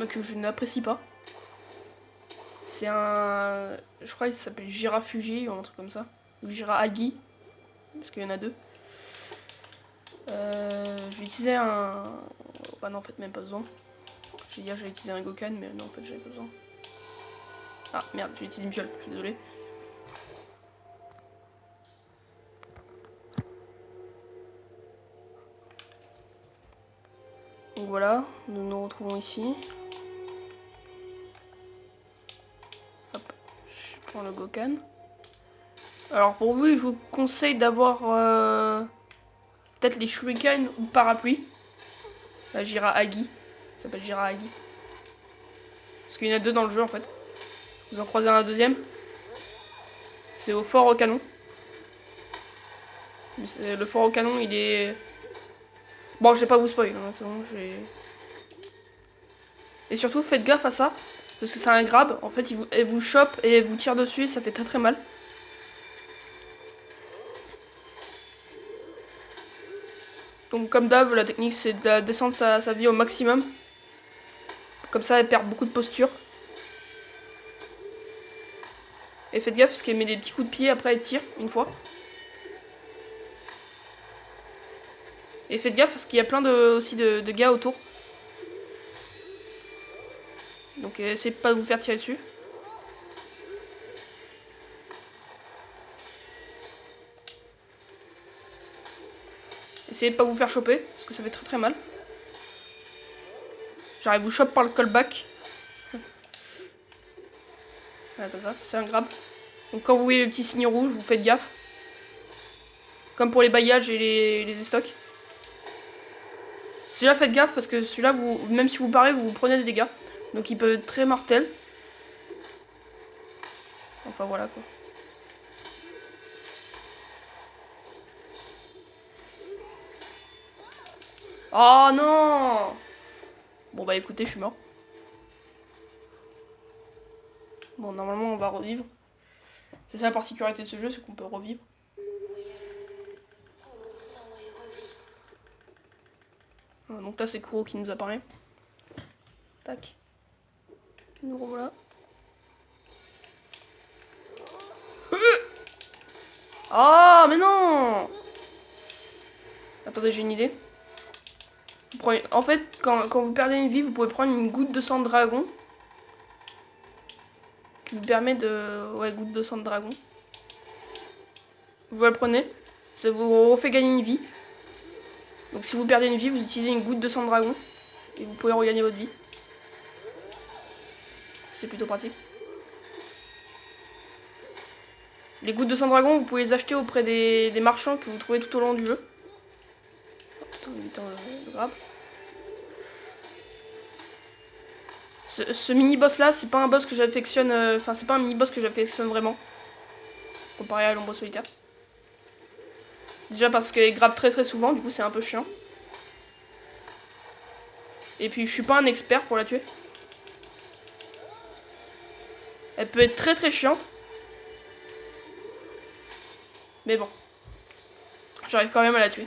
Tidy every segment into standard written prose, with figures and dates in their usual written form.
que je n'apprécie pas. C'est un... Je crois qu'il s'appelle Girafugi ou un truc comme ça. Ou Girahagi. Parce qu'il y en a deux. Je vais utiliser un... Ah non, en fait, même pas besoin. J'ai dit que j'allais utiliser un Gokan, mais non, en fait, j'avais pas besoin. Ah, merde, j'ai utilisé une fiole, je suis désolé. Donc voilà, nous nous retrouvons ici. Hop, je prends le Gokan. Alors pour vous, je vous conseille d'avoir peut-être les Shuriken ou parapluie. La Jirahagi, ça s'appelle Jirahagi. Parce qu'il y en a deux dans le jeu en fait. Vous en croisez un deuxième. C'est au fort au canon. Le fort au canon, il est... Bon, je vais pas vous spoil, hein, c'est bon, Et surtout, faites gaffe à ça. Parce que c'est un grab, en fait, elle vous chope et elle vous tire dessus et ça fait très très mal. Donc comme d'hab, la technique c'est de descendre sa vie au maximum. Comme ça, elle perd beaucoup de posture. Et faites gaffe parce qu'elle met des petits coups de pied, après elle tire une fois. Et faites gaffe parce qu'il y a plein aussi de gars autour. Donc essayez de pas vous faire tirer dessus. Essayez de pas vous faire choper, parce que ça fait très très mal. Genre elle vous chope par le callback. Voilà, comme ça, c'est un grab. Donc quand vous voyez le petit signe rouge, vous faites gaffe. Comme pour les baillages et les estocs. Celui-là, faites gaffe parce que celui-là, même si vous parez, vous prenez des dégâts. Donc il peut être très mortel. Enfin voilà quoi. Oh non! Bon bah écoutez, je suis mort. Bon, normalement on va revivre. C'est ça la particularité de ce jeu, c'est qu'on peut revivre. Donc là c'est Kuro qui nous apparaît. Tac. Nous revoilà. Oh mais non! Attendez, j'ai une idée. En fait, quand vous perdez une vie, vous pouvez prendre une goutte de sang de dragon. Qui vous permet de... Ouais, goutte de sang de dragon. Vous la prenez. Ça vous refait gagner une vie. Donc si vous perdez une vie, vous utilisez une goutte de sang de dragon. Et vous pouvez regagner votre vie. C'est plutôt pratique. Les gouttes de sang de dragon, vous pouvez les acheter auprès des marchands que vous trouvez tout au long du jeu. Tout en évitant le grab. Ce mini-boss là, c'est pas un boss que j'affectionne... Enfin, c'est pas un mini-boss que j'affectionne vraiment. Comparé à l'ombre solitaire. Déjà parce qu'elle grabe très très souvent, du coup c'est un peu chiant. Et puis je suis pas un expert pour la tuer. Elle peut être très très chiante. Mais bon. J'arrive quand même à la tuer.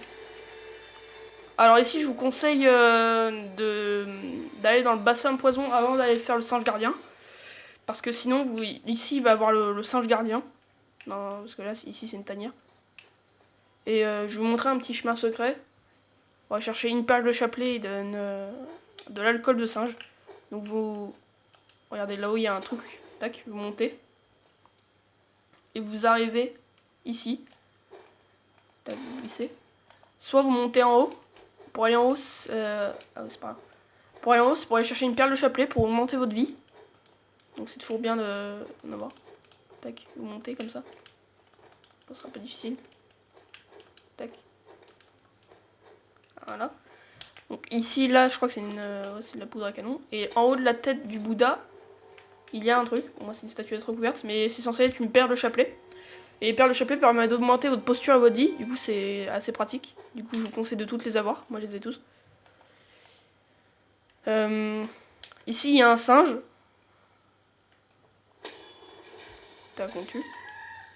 Alors ici je vous conseille d'aller dans le bassin de poison avant d'aller faire le singe gardien. Parce que sinon, ici il va y avoir le singe gardien. Non, parce que là, ici c'est une tanière. Et je vais vous montrer un petit chemin secret. On va chercher une perle de chapelet et de l'alcool de singe. Donc vous... Regardez là où il y a un truc. Tac, vous montez. Et vous arrivez ici. Tac, vous glissez. Soit vous montez en haut. Pour aller en haut, ah oui, c'est pas là. Pour aller en haut, c'est pour aller chercher une perle de chapelet pour augmenter votre vie. Donc c'est toujours bien d'en avoir. Tac, vous montez comme ça. Ça sera un peu difficile. Tac. Voilà. Donc ici, là, je crois que c'est de la poudre à canon. Et en haut de la tête du Bouddha, il y a un truc. Bon, moi, c'est une statuette recouverte, mais c'est censé être une perle de chapelet. Et les perles de chapelet permettent d'augmenter votre posture et votre vie. Du coup, c'est assez pratique. Du coup, je vous conseille de toutes les avoir. Moi, je les ai tous. Ici, il y a un singe. Tac, on tue.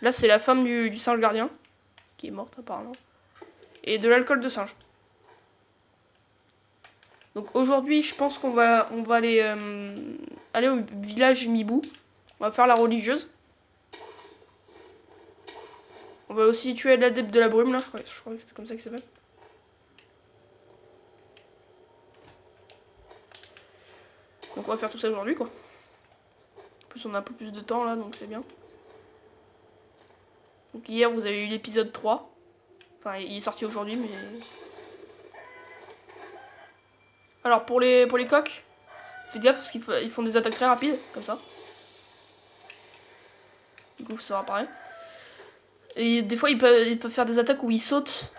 Là, c'est la femme du singe gardien. Qui est morte, apparemment. Et de l'alcool de singe. Donc aujourd'hui, je pense qu'on va aller, aller au village Mibou. On va faire la religieuse. On va aussi tuer l'adepte de la brume, là, je crois que c'est comme ça qu'il s'appelle. Donc on va faire tout ça aujourd'hui, quoi. En plus, on a un peu plus de temps, là, donc c'est bien. Donc hier, vous avez eu l'épisode 3. Enfin, il est sorti aujourd'hui, mais... Alors, pour les coqs, faites gaffe, parce qu'ils font des attaques très rapides, comme ça. Du coup, ça va pareil. Et des fois, ils peuvent faire des attaques où ils sautent.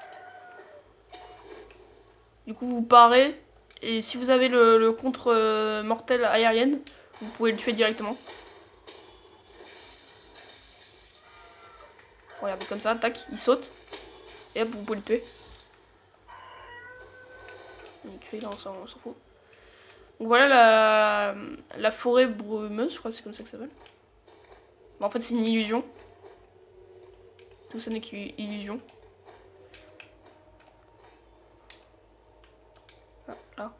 Du coup, vous parez. Et si vous avez le contre mortel aérienne, vous pouvez le tuer directement. Regardez comme ça, tac, il saute. Et hop, vous pouvez le tuer. Là, on s'en fout. Donc voilà la forêt brumeuse, je crois que c'est comme ça que ça s'appelle. Bon, en fait, c'est une illusion. Tout ça n'est qu'une illusion. Ah, là.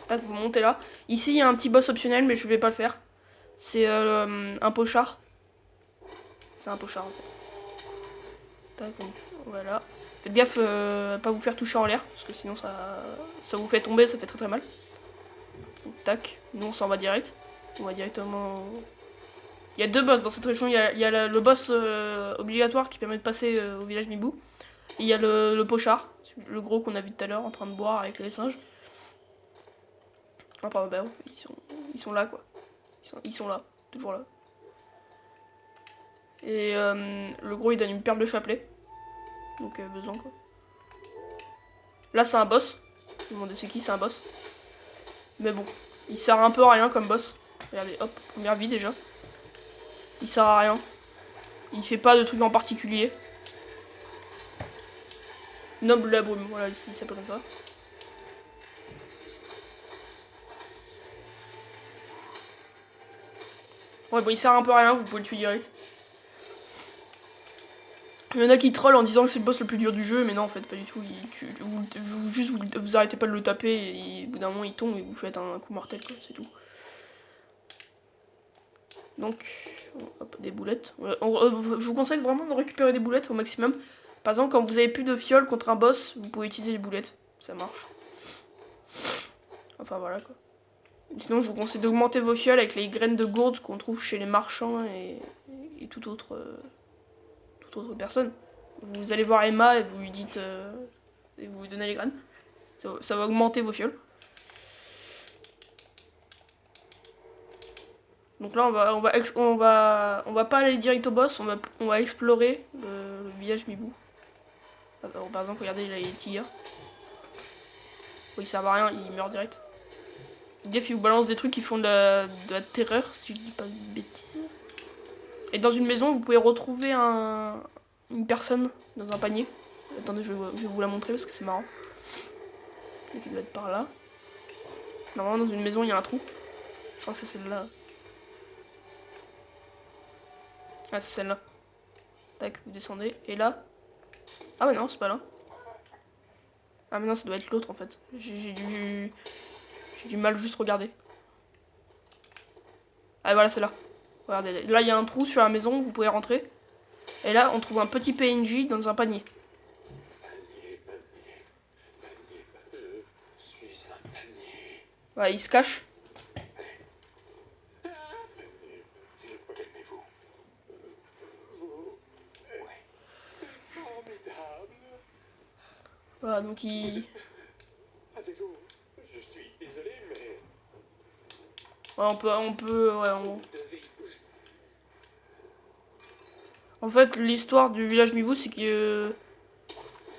Tac, vous montez là. Ici, il y a un petit boss optionnel, mais je vais pas le faire. C'est un pochard. C'est un pochard en fait. Tac, voilà. Faites gaffe à pas vous faire toucher en l'air, parce que sinon ça vous fait tomber, ça fait très mal. Donc, tac, nous on s'en va direct. On va directement... Il y a deux boss dans cette région. Il y a le boss obligatoire qui permet de passer au village Mibou. Et il y a le pochard, le gros qu'on a vu tout à l'heure en train de boire avec les singes. Enfin, bah, ils sont là quoi. Ils sont là, toujours là. Et le gros il donne une perle de chapelet. Donc besoin quoi. Là c'est un boss. Je me demandais c'est qui, c'est un boss. Mais bon, il sert un peu à rien comme boss. Regardez, hop, première vie déjà. Il sert à rien. Il fait pas de trucs en particulier. Noble la brume, voilà, ici il s'appelle comme ça. Ouais, bon, il sert un peu à rien, vous pouvez le tuer direct. Il y en a qui trollent en disant que c'est le boss le plus dur du jeu, mais non, en fait, pas du tout. Vous arrêtez pas de le taper, et au bout d'un moment, il tombe et vous faites un coup mortel, quoi, c'est tout. Donc, hop, des boulettes. Je vous conseille vraiment de récupérer des boulettes au maximum. Par exemple, quand vous avez plus de fioles contre un boss, vous pouvez utiliser les boulettes. Ça marche. Enfin, voilà, quoi. Sinon, je vous conseille d'augmenter vos fioles avec les graines de gourde qu'on trouve chez les marchands et toute autre personne. Vous allez voir Emma et vous lui dites... et vous lui donnez les graines. Ça va augmenter vos fioles. Donc là, on va pas aller direct au boss, on va explorer le village Mibou. Alors, par exemple, regardez, il a les tigres. Bon, il sert à rien, il meurt direct. Gaffe, il vous balance des trucs qui font de la terreur, si je dis pas de bêtises. Et dans une maison, vous pouvez retrouver une personne dans un panier. Attendez, je vais vous la montrer parce que c'est marrant. Donc, il doit être par là. Normalement, dans une maison, il y a un trou. Je crois que c'est celle-là. Ah, c'est celle-là. Tac, vous descendez. Et là... Ah mais non, c'est pas là. Ah mais non, ça doit être l'autre en fait. J'ai du mal juste regarder. Ah voilà, c'est là. Regardez, là il y a un trou sur la maison, vous pouvez rentrer. Et là, on trouve un petit PNJ dans un panier. Voilà, il se cache. Voilà, donc il... Avez-vous... Je suis désolé, mais... Ouais, ouais, En fait, l'histoire du village Mibou, c'est que...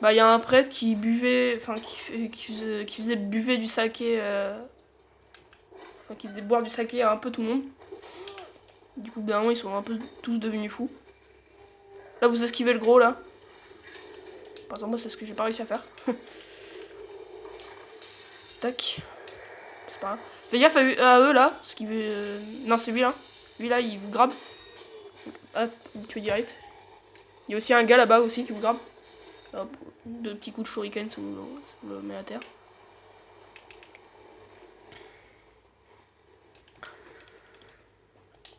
Bah, il y a un prêtre qui buvait... Enfin, qui faisait buver du saké... Enfin, qui faisait boire du saké à un peu tout le monde. Du coup, ben, ils sont un peu tous devenus fous. Là, vous esquivez le gros, là. Par exemple, moi, c'est ce que j'ai pas réussi à faire. Tac. C'est pas grave. Fais gaffe à eux, là. Ce qui veut... Non, c'est lui, là. Lui, là, il vous grabe. Ah, vous tuez direct. Il y a aussi un gars là-bas aussi qui vous grabe. Hop, deux petits coups de shuriken, ça vous le met à terre.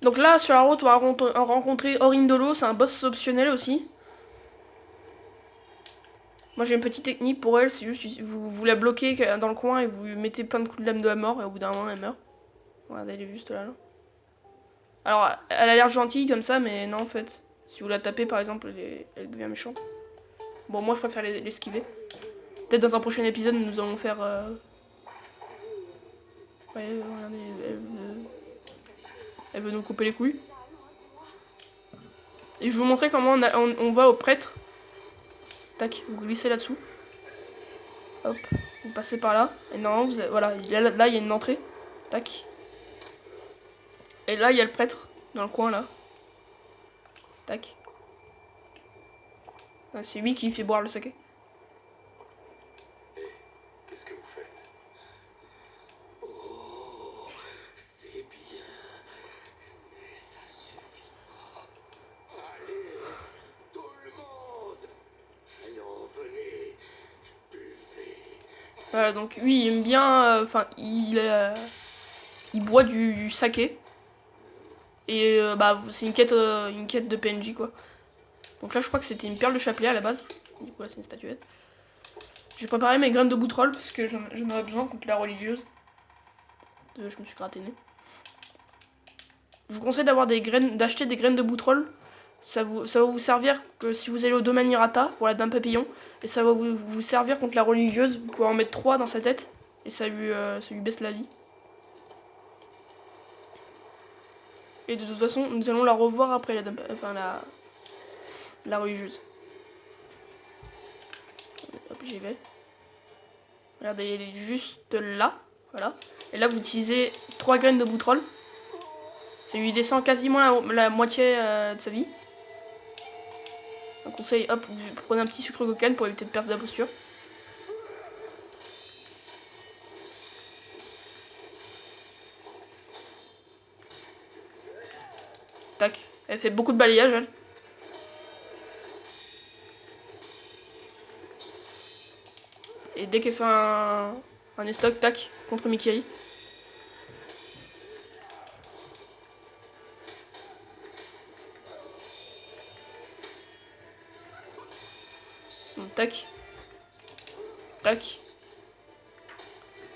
Donc là, sur la route, on va rencontrer Orindolo, c'est un boss optionnel aussi. Moi j'ai une petite technique pour elle, c'est juste vous la bloquez dans le coin et vous lui mettez plein de coups de lame de la mort et au bout d'un moment elle meurt. Regardez, elle est juste là. Alors elle a l'air gentille comme ça, mais non en fait. Si vous la tapez par exemple, elle devient méchante. Bon, moi je préfère l'esquiver. Peut-être dans un prochain épisode nous allons faire... Ouais, regardez, elle veut nous couper les couilles. Et je vais vous montrer comment on va au prêtre. Tac, vous glissez là-dessous. Hop, vous passez par là. Et normalement, voilà, là il y a une entrée. Tac. Et là il y a le prêtre, dans le coin là. Tac. Ah, c'est lui qui fait boire le saké. Qu'est-ce que vous faites? Oh, c'est bien. Mais ça suffira. Allez, tout le monde. Allons, venez. Buvez. Voilà, donc lui il aime bien... Enfin, il boit du saké. Et bah, c'est une quête de PNJ quoi. Donc là je crois que c'était une perle de chapelet à la base. Du coup là c'est une statuette. J'ai préparé mes graines de boutrole parce que j'en aurais besoin contre la religieuse. Je me suis gratté le nez. Je vous conseille d'acheter des graines de boutrole. Ça va vous servir que si vous allez au domaine Hirata pour la dame papillon. Et ça va vous servir contre la religieuse. Vous pouvez en mettre 3 dans sa tête. Et ça lui baisse la vie. Et de toute façon, nous allons la revoir après la religieuse. Hop, j'y vais. Regardez, elle est juste là. Voilà. Et là, vous utilisez 3 graines de boutrole. Ça lui descend quasiment la moitié de sa vie. Un conseil, hop, vous prenez un petit sucre cocaine pour éviter de perdre la posture. Tac. Elle fait beaucoup de balayage, elle. Et dès qu'elle fait un estoc, tac, contre Mickey. Donc, tac. Tac.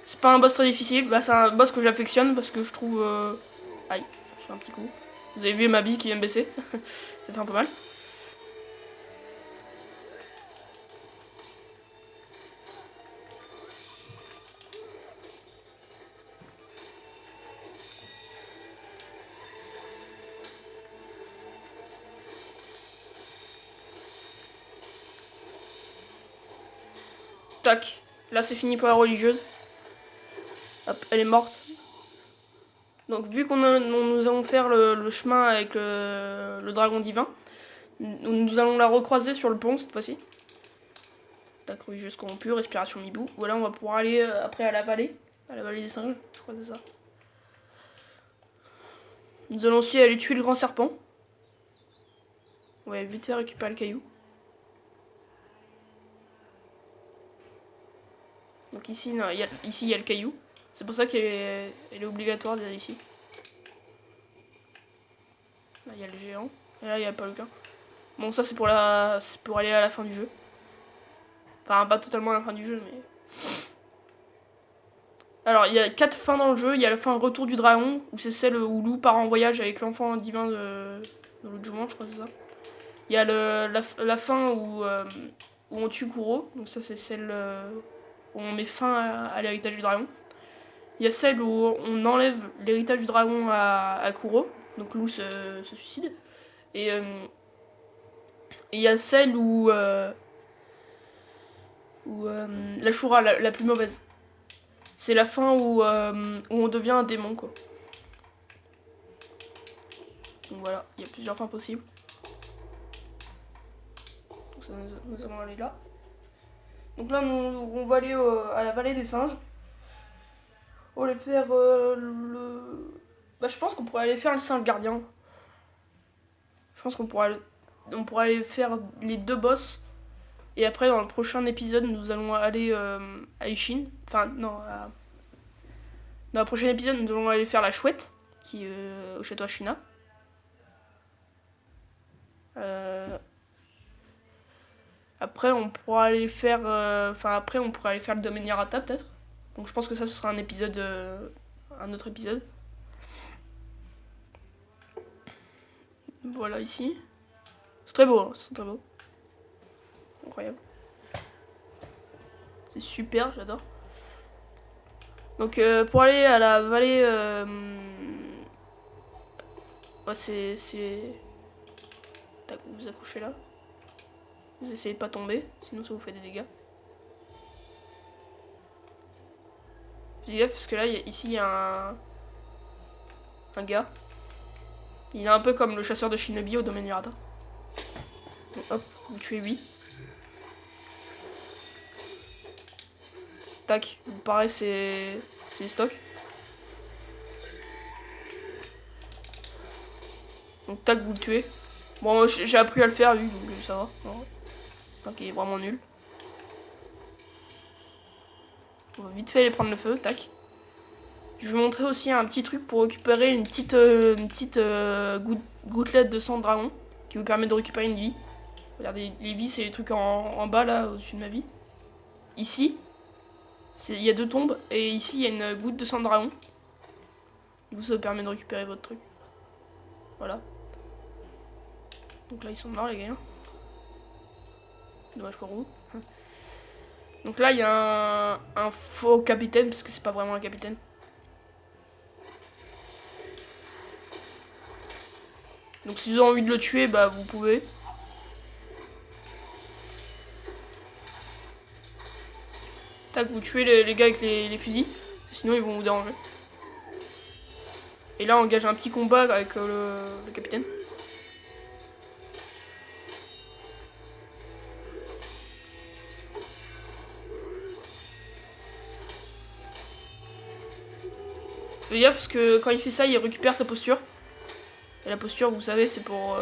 C'est pas un boss très difficile, bah, c'est un boss que j'affectionne parce que je trouve... Aïe, je fais un petit coup. Vous avez vu ma bille qui vient me baisser. Ça fait un peu mal. Tac. Là c'est fini pour la religieuse. Hop, elle est morte. Donc vu qu'on nous allons faire le chemin avec le dragon divin, nous allons la recroiser sur le pont cette fois-ci. Tac, religieuse corrompue, respiration mibou. Voilà, on va pouvoir aller après à la vallée des singes, je crois que c'est ça. Nous allons aussi aller tuer le grand serpent. On va vite fait récupérer le caillou. Donc ici, non, ici il y a le caillou. C'est pour ça qu'elle est obligatoire d'aller ici. Là il y a le géant. Et là il n'y a pas le cas. Bon ça c'est pour aller à la fin du jeu. Enfin pas totalement à la fin du jeu mais... Alors il y a 4 fins dans le jeu. Il y a la fin Retour du dragon. Où c'est celle où Lou part en voyage avec l'enfant divin de l'autre jour, je crois que c'est ça. Il y a la fin où on tue Kuro. Donc ça c'est celle où on met fin à l'héritage du dragon. Il y a celle où on enlève l'héritage du dragon à Kuro. Donc Lou se suicide. Et il y a celle où la Shura, la plus mauvaise. C'est la fin où on devient un démon quoi. Donc voilà, il y a plusieurs fins possibles. Donc ça, nous allons aller là. Donc là on va aller à la vallée des singes. On va aller faire Bah je pense qu'on pourrait aller faire le singe gardien. Je pense qu'on pourrait aller faire les 2 boss. Et après dans le prochain épisode nous allons aller à Ishin. Enfin non, dans le prochain épisode nous allons aller faire la chouette qui est au château Ashina. Après, on pourra aller faire... après, on pourra aller faire le domaine Yarata, peut-être. Donc je pense que ça, ce sera un épisode... un autre épisode. Voilà, ici. C'est très beau, hein, c'est très beau. Incroyable. C'est super, j'adore. Donc pour aller à la vallée... ouais, c'est... Tac, vous vous accrochez là. Vous essayez de pas tomber, sinon ça vous fait des dégâts. Faites gaffe parce que là, ici, il y a un gars. Il est un peu comme le chasseur de Shinobi au domaine Yarata. Donc, hop, vous tuez lui. Tac, pareil, c'est stock. Donc tac, vous le tuez. Bon, j'ai appris à le faire lui, donc ça va. Donc il est vraiment nul. On va vite fait aller prendre le feu, tac. Je vais vous montrer aussi un petit truc pour récupérer une petite gouttelette de sang de dragon qui vous permet de récupérer une vie. Regardez, les vies, c'est les trucs en bas là, au-dessus de ma vie. Ici, il y a 2 tombes et ici il y a une goutte de sang de dragon. Du coup, ça vous permet de récupérer votre truc. Voilà. Donc là, ils sont morts, les gars. Dommage pour vous. Donc là, il y a un faux capitaine, parce que c'est pas vraiment un capitaine. Donc si vous avez envie de le tuer, bah vous pouvez. Tac, vous tuez les gars avec les fusils, sinon ils vont vous déranger. Et là, on engage un petit combat avec le capitaine. Faites gaffe parce que quand il fait ça, il récupère sa posture. Et la posture, vous savez, c'est pour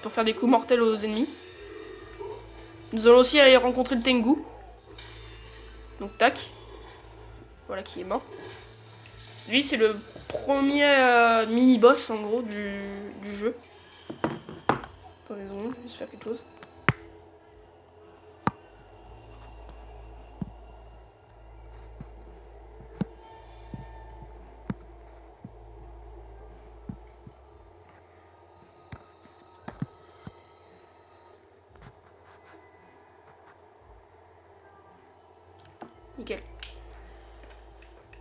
faire des coups mortels aux ennemis. Nous allons aussi aller rencontrer le Tengu. Donc tac. Voilà qui est mort. Lui, c'est le premier mini-boss en gros du jeu. Attendez, je vais juste faire quelque chose. Nickel.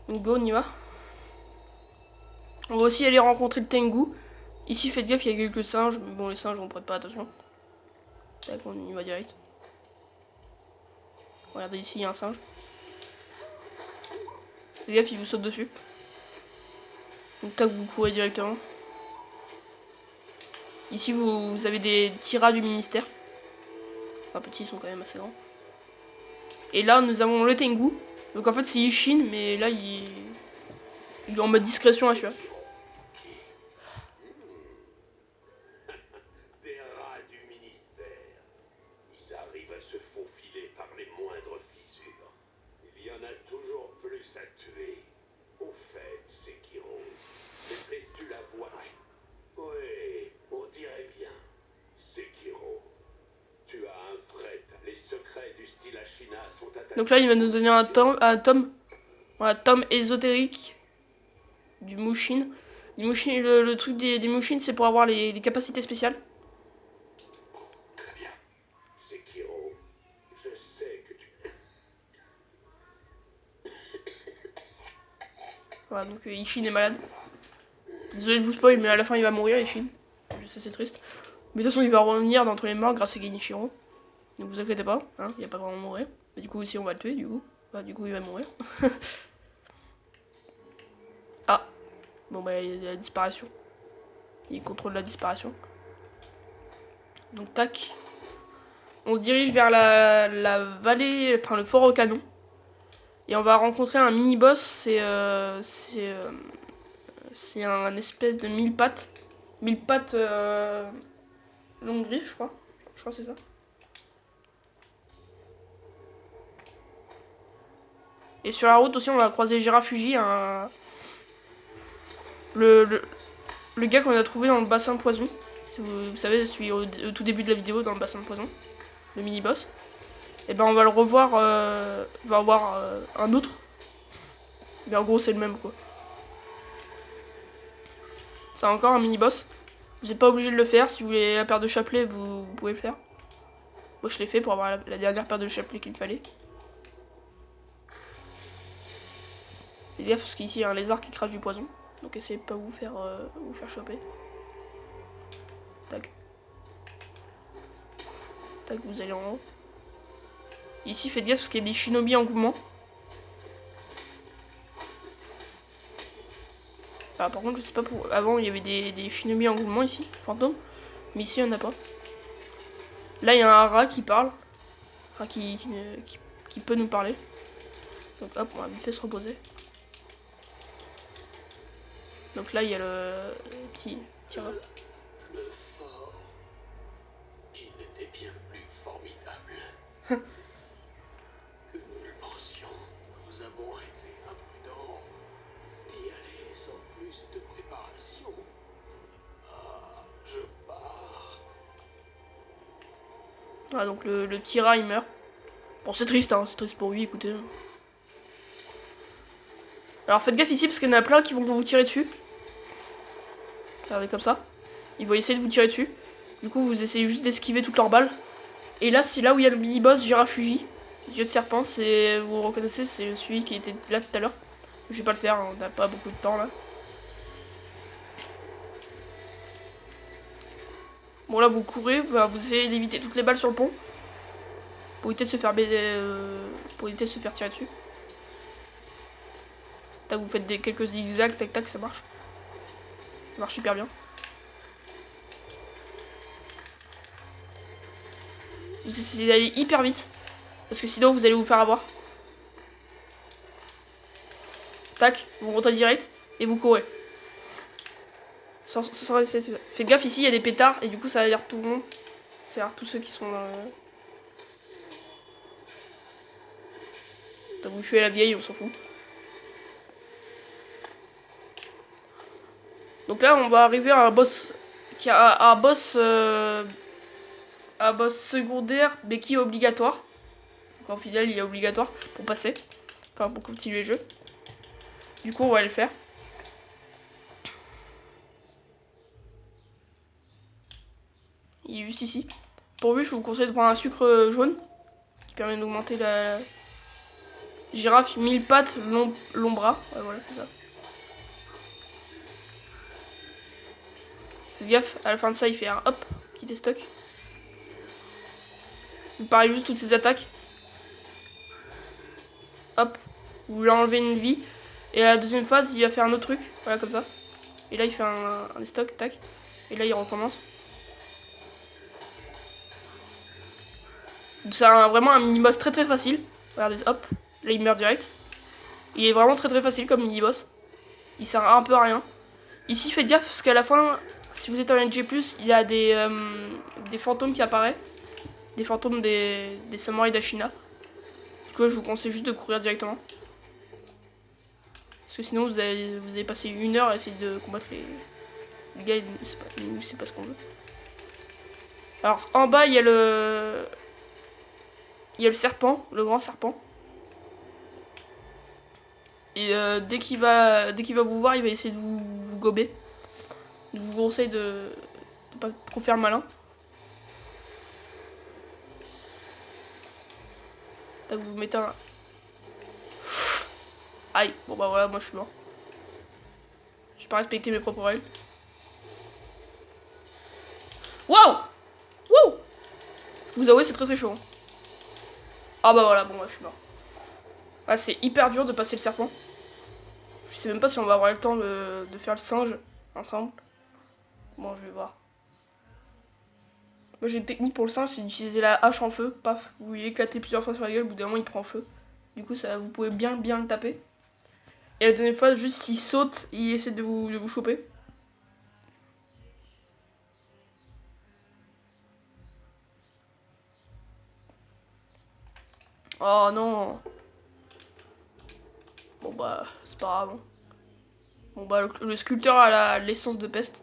Donc go, on y va. On va aussi aller rencontrer le Tengu. Ici, faites gaffe, il y a quelques singes. Mais bon, les singes, on prête pas attention. Tac, on y va direct. Regardez, ici, il y a un singe. Faites gaffe, il vous saute dessus. Donc tac, vous courez directement. Ici, vous avez des tiras du ministère. Enfin, petits, ils sont quand même assez grands. Et là, nous avons le Tengu. Donc en fait, c'est Ishin, mais là, il est en mode discrétion à celui-là. Des rats du ministère. Ils arrivent à se faufiler par les moindres fissures. Il y en a toujours plus à tuer. Au fait, Sekiro, déplaces-tu la voix? Oui, on dirait bien. Sekiro, tu as un vrai... Les secrets du style Ashina sont à ta... Donc là, il va nous donner un tome. Voilà, tome ésotérique du Mushin. Le truc des Mushin, c'est pour avoir les capacités spéciales. Très bien. Sekiro, je sais que tu... Voilà, donc Ishin est malade. Désolé de vous spoil, mais à la fin, il va mourir, Ishin. Je sais, c'est triste. Mais de toute façon, il va revenir d'entre les morts grâce à Genichiro. Ne vous inquiétez pas, hein, il va pas vraiment mourir. Mais du coup, ici, on va le tuer, du coup. Bah, du coup, il va mourir. Ah. Bon, bah, il y a la disparition. Il contrôle la disparition. Donc, tac. On se dirige vers la vallée, enfin, le fort au canon. Et on va rencontrer un mini-boss. C'est un espèce de 1000 pattes. 1000 pattes longue griffe, je crois. Je crois que c'est ça. Et sur la route aussi, on va croiser Girafuji, le gars qu'on a trouvé dans le bassin poison. Vous savez, celui au tout début de la vidéo dans le bassin de poison, le mini-boss. Et ben on va le revoir, on va avoir un autre. Mais en gros c'est le même quoi. C'est encore un mini-boss. Vous n'êtes pas obligé de le faire, si vous voulez la paire de chapelets, vous pouvez le faire. Moi je l'ai fait pour avoir la dernière paire de chapelets qu'il me fallait. Faites gaffe parce qu'ici il y a un lézard qui crache du poison. Donc essayez de pas vous faire choper. Tac. Tac, vous allez en haut. Ici faites gaffe parce qu'il y a des shinobi en mouvement. Alors par contre je sais pas pour... Avant il y avait des shinobi en mouvement ici, fantômes. Mais ici il n'y en a pas. Là il y a un rat qui parle. Enfin qui peut nous parler. Donc hop, on va vite fait se reposer. Donc là il y a le petit rat. Le fort, il était bien plus formidable que nous le pensions. Nous avons été imprudents d'y aller sans plus de préparation. Ah, je pars. Voilà, donc le petit rat il meurt. Bon c'est triste hein, c'est triste pour lui, écoutez. Alors faites gaffe ici parce qu'il y en a plein qui vont vous tirer dessus. Regardez comme ça. Ils vont essayer de vous tirer dessus. Du coup vous essayez juste d'esquiver toutes leurs balles. Et là c'est là où il y a le mini-boss Girafuji. Yeux de serpent, c'est, vous reconnaissez, c'est celui qui était là tout à l'heure. Je vais pas le faire, hein, on n'a pas beaucoup de temps là. Bon là vous courez, vous essayez d'éviter toutes les balles sur le pont. Pour éviter de se faire tirer dessus. Tac, vous faites quelques zigzags, tac tac, ça marche. Ça marche super bien. Vous essayez d'aller hyper vite. Parce que sinon vous allez vous faire avoir. Tac, vous montez direct et vous courez. Faites gaffe ici, il y a des pétards et du coup ça a l'air tout le monde. Ça a l'air tous ceux qui sont dans le... Donc vous tuez la vieille, on s'en fout. Donc là on va arriver à un boss qui a un boss secondaire mais qui est obligatoire. Donc en final il est obligatoire pour passer. Enfin pour continuer le jeu. Du coup on va le faire. Il est juste ici. Pour lui je vous conseille de prendre un sucre jaune qui permet d'augmenter la girafe 1000 pattes long bras. Ouais, voilà c'est ça. Faites gaffe, à la fin de ça il fait un hop, petit estoc. Vous parez juste toutes ces attaques. Hop, vous lui enlevez une vie. Et à la deuxième phase il va faire un autre truc, voilà comme ça. Et là il fait un estoc, tac. Et là il recommence. C'est vraiment un mini-boss très très facile. Regardez, hop, là il meurt direct. Il est vraiment très très facile comme mini-boss. Il sert un peu à rien. Ici faites gaffe parce qu'à la fin, si vous êtes en NG+, il y a des fantômes qui apparaissent. Des fantômes des samouraïs d'Ashina. Du coup je vous conseille juste de courir directement. Parce que sinon vous allez passer 1 heure à essayer de combattre les gars, c'est pas ce qu'on veut. Alors en bas il y a le serpent, le grand serpent. Et dès qu'il va vous voir, il va essayer de vous gober. Je vous conseille de pas trop faire malin. Là, vous mettez un... Aïe, bon bah voilà, moi je suis mort. J'ai pas respecté mes propres règles. Waouh! Wouh! Vous avouez, c'est très très chaud. Hein. Ah bah voilà, bon, moi je suis mort. Ah, c'est hyper dur de passer le serpent. Je sais même pas si on va avoir le temps de faire le singe ensemble. Bon, je vais voir. Moi j'ai une technique pour le singe, c'est d'utiliser la hache en feu. Paf, vous lui éclatez plusieurs fois sur la gueule, au bout d'un moment il prend feu. Du coup, ça, vous pouvez bien le taper. Et la deuxième fois, juste il saute, il essaie de vous choper. Oh non. Bon bah, c'est pas grave. Hein. Bon bah, le sculpteur a l'essence de peste.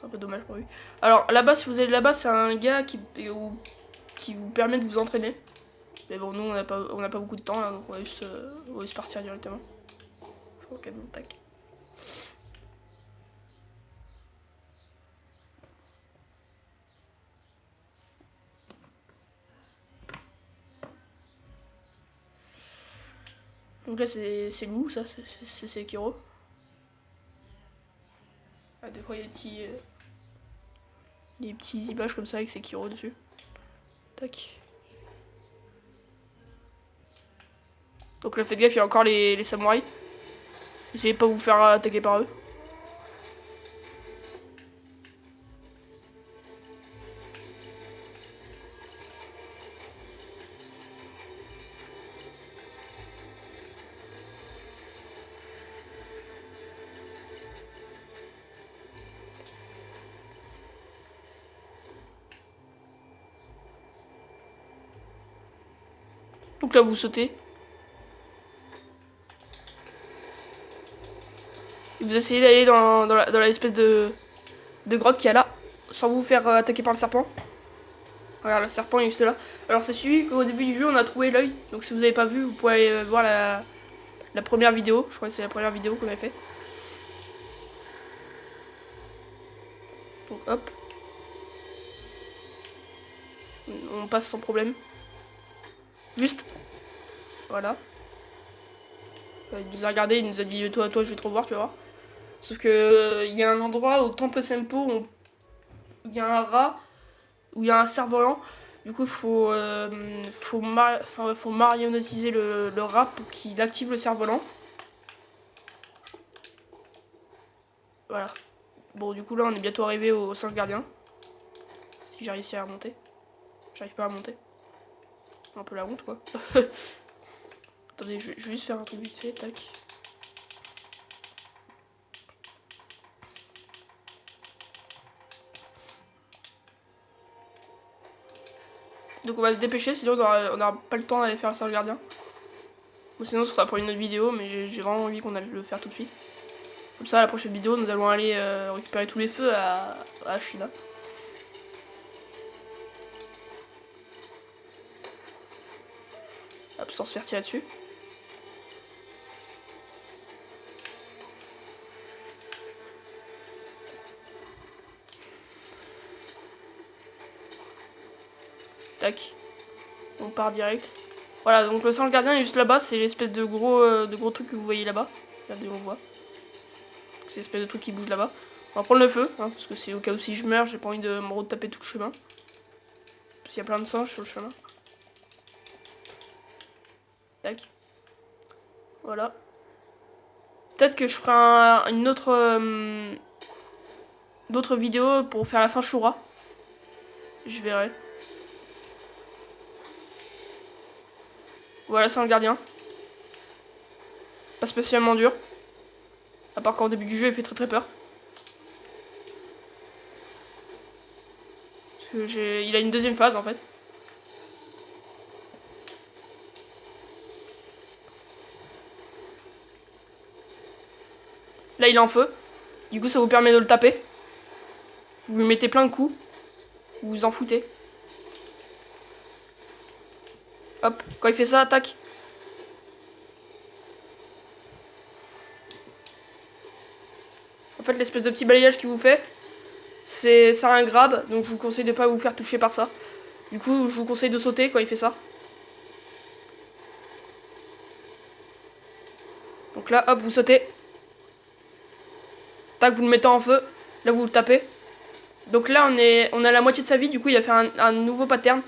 C'est un peu dommage pour lui. Alors là-bas, si vous allez là-bas, c'est un gars qui vous permet de vous entraîner. Mais bon, nous on n'a pas beaucoup de temps là, donc on va juste partir directement. Ok, bon, tac. Donc là c'est Lou, ça c'est Sekiro. Ah, des fois il y a des petits images comme ça avec Sekiro dessus. Tac. Donc là faites gaffe, il y a encore les samouraïs. Essayez pas de vous faire attaquer par eux. Donc là vous sautez. Et vous essayez d'aller dans la espèce de grotte qu'il y a là, sans vous faire attaquer par le serpent. Regarde, le serpent est juste là. Alors c'est celui qu'au début du jeu on a trouvé l'œil. Donc si vous n'avez pas vu, vous pouvez aller voir la première vidéo. Je crois que c'est la première vidéo qu'on a fait. Donc hop. On passe sans problème. Juste. Voilà. Il nous a regardé, il nous a dit toi je vais te revoir, tu vas voir. Sauf que il y a un endroit au Temple Senpo où il y a un rat, où il y a un cerf-volant. Du coup faut marionnetiser le rat pour qu'il active le cerf-volant. Voilà. Bon du coup là on est bientôt arrivé au singe gardien. Si j'ai réussi à monter. J'arrive pas à monter. Un peu la honte quoi. Attendez, je vais juste faire un truc vite fait, tac. Donc on va se dépêcher, sinon on aura pas le temps d'aller faire le singe gardien. Ou sinon ce sera pour une autre vidéo, mais j'ai vraiment envie qu'on aille le faire tout de suite. Comme ça, la prochaine vidéo, nous allons aller récupérer tous les feux à Ashina. Hop, sans se faire tirer dessus. Tac. On part direct. Voilà, donc le singe gardien est juste là-bas, c'est l'espèce de gros truc que vous voyez là-bas. Regardez, on voit. C'est l'espèce de truc qui bouge là-bas. On va prendre le feu, hein, parce que c'est au cas où si je meurs, j'ai pas envie de me retaper tout le chemin. Parce qu'il y a plein de singes sur le chemin. Tac. Voilà. Peut-être que je ferai une d'autres vidéos pour faire la fin Shura. Je verrai. Voilà, c'est un gardien. Pas spécialement dur. À part qu'au début du jeu, il fait très peur. Parce que il a une deuxième phase en fait. Là, il est en feu. Du coup, ça vous permet de le taper. Vous lui mettez plein de coups. Vous vous en foutez. Hop, quand il fait ça, attaque. En fait, l'espèce de petit balayage qu'il vous fait, c'est un grab, donc je vous conseille de pas vous faire toucher par ça. Du coup, je vous conseille de sauter quand il fait ça. Donc là, hop, vous sautez. Tac, vous le mettez en feu. Là, vous le tapez. Donc là, on a la moitié de sa vie, du coup, il a fait un nouveau pattern.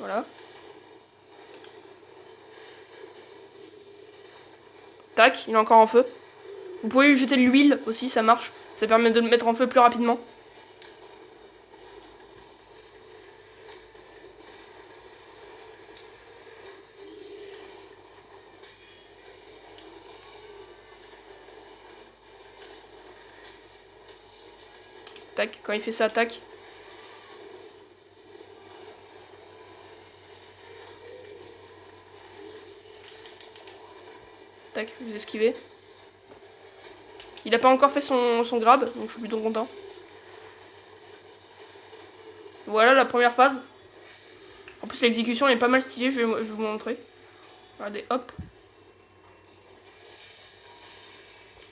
Voilà. Tac, il est encore en feu. Vous pouvez lui jeter de l'huile aussi, ça marche. Ça permet de le mettre en feu plus rapidement. Tac, quand il fait ça, tac. Tac, vous esquivez. Il a pas encore fait son grab, donc je suis plutôt content. Voilà la première phase. En plus l'exécution est pas mal stylée, je vais vous montrer. Regardez, hop.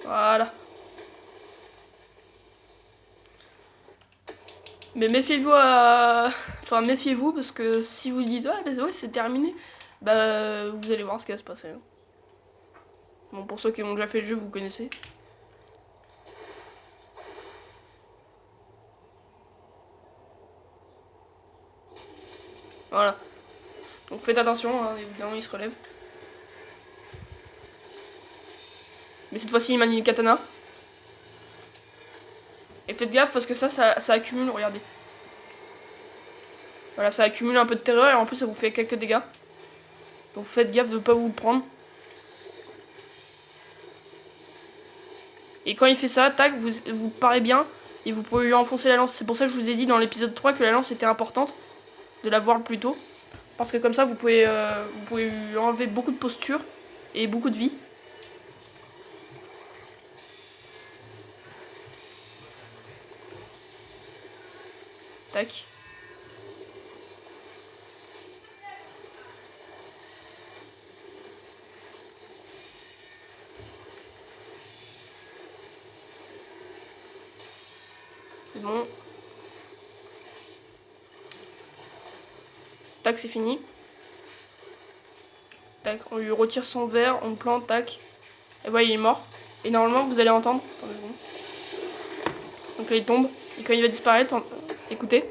Voilà. Mais méfiez-vous Enfin méfiez-vous parce que si vous dites ah bah ouais c'est terminé, bah vous allez voir ce qui va se passer. Bon pour ceux qui ont déjà fait le jeu vous connaissez. Voilà. Donc faites attention, hein, évidemment il se relève. Mais cette fois-ci il manie le katana. Et faites gaffe parce que ça accumule, regardez. Voilà, ça accumule un peu de terreur et en plus ça vous fait quelques dégâts. Donc faites gaffe de ne pas vous le prendre. Et quand il fait ça, tac, vous parez bien et vous pouvez lui enfoncer la lance. C'est pour ça que je vous ai dit dans l'épisode 3 que la lance était importante, de la voir plus tôt. Parce que comme ça vous pouvez lui enlever beaucoup de posture et beaucoup de vie. Tac. C'est bon. Tac, c'est fini. Tac, on lui retire son verre, on le plante, tac. Et voilà, il est mort. Et normalement, vous allez entendre. Attendez, bon. Donc là, il tombe. Et quand il va disparaître, écoutez.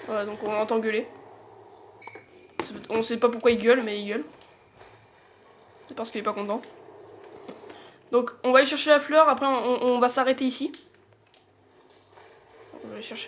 Voilà, donc on entend gueuler. On sait pas pourquoi il gueule, mais il gueule. C'est parce qu'il est pas content. Donc on va aller chercher la fleur, après on va s'arrêter ici. On va aller chercher